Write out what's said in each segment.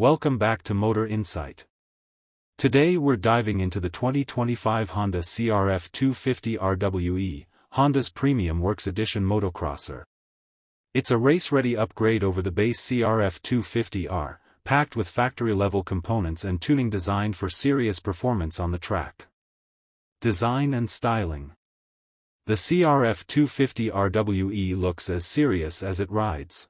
Welcome back to Motor Insight. Today we're diving into the 2025 Honda CRF 250RWE, Honda's premium works edition motocrosser. It's a race-ready upgrade over the base CRF 250R, packed with factory-level components and tuning designed for serious performance on the track. Design and styling. The CRF 250RWE looks as serious as it rides.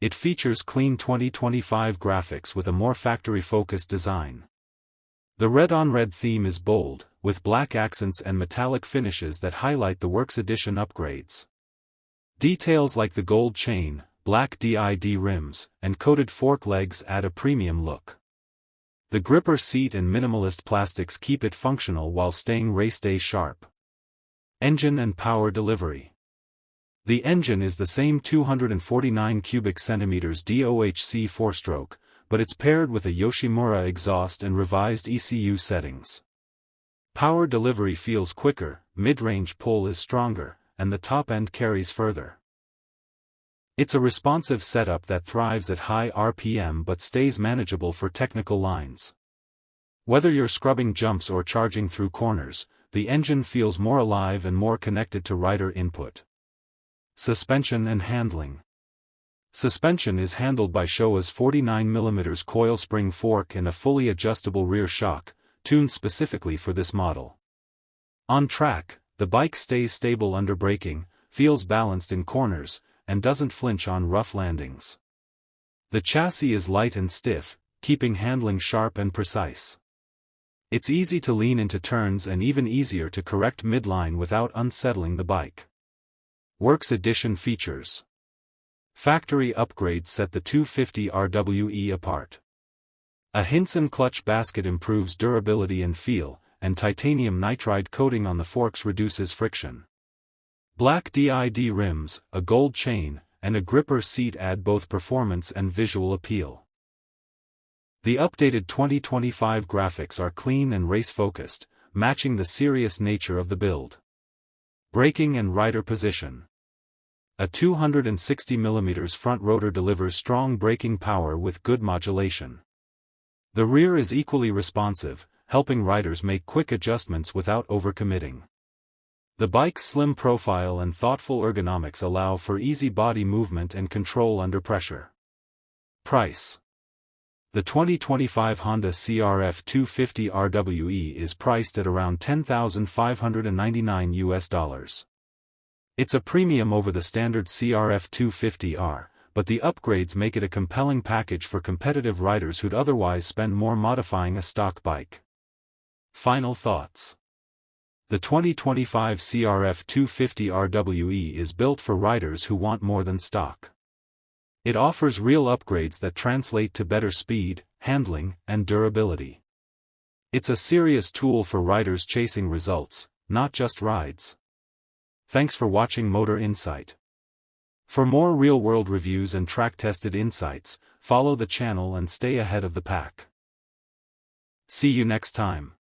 It features clean 2025 graphics with a more factory-focused design. The red-on-red theme is bold, with black accents and metallic finishes that highlight the Works Edition upgrades. Details like the gold chain, black DID rims, and coated fork legs add a premium look. The gripper seat and minimalist plastics keep it functional while staying race-day sharp. Engine and power delivery. The engine is the same 249 cubic centimeters DOHC 4-stroke, but it's paired with a Yoshimura exhaust and revised ECU settings. Power delivery feels quicker, mid-range pull is stronger, and the top end carries further. It's a responsive setup that thrives at high RPM but stays manageable for technical lines. Whether you're scrubbing jumps or charging through corners, the engine feels more alive and more connected to rider input. Suspension and handling. Suspension is handled by Showa's 49mm coil spring fork and a fully adjustable rear shock, tuned specifically for this model. On track, the bike stays stable under braking, feels balanced in corners, and doesn't flinch on rough landings. The chassis is light and stiff, keeping handling sharp and precise. It's easy to lean into turns and even easier to correct midline without unsettling the bike. Works Edition features. Factory upgrades set the 250RWE apart. A Hinson clutch basket improves durability and feel, and titanium nitride coating on the forks reduces friction. Black DID rims, a gold chain, and a gripper seat add both performance and visual appeal. The updated 2025 graphics are clean and race-focused, matching the serious nature of the build. Braking and rider position. A 260mm front rotor delivers strong braking power with good modulation. The rear is equally responsive, helping riders make quick adjustments without overcommitting. The bike's slim profile and thoughtful ergonomics allow for easy body movement and control under pressure. Price. The 2025 Honda CRF 250RWE is priced at around $10,599. It's a premium over the standard CRF 250R, but the upgrades make it a compelling package for competitive riders who'd otherwise spend more modifying a stock bike. Final thoughts. The 2025 CRF 250RWE is built for riders who want more than stock. It offers real upgrades that translate to better speed, handling, and durability. It's a serious tool for riders chasing results, not just rides. Thanks for watching Motor Insight. For more real-world reviews and track-tested insights, follow the channel and stay ahead of the pack. See you next time.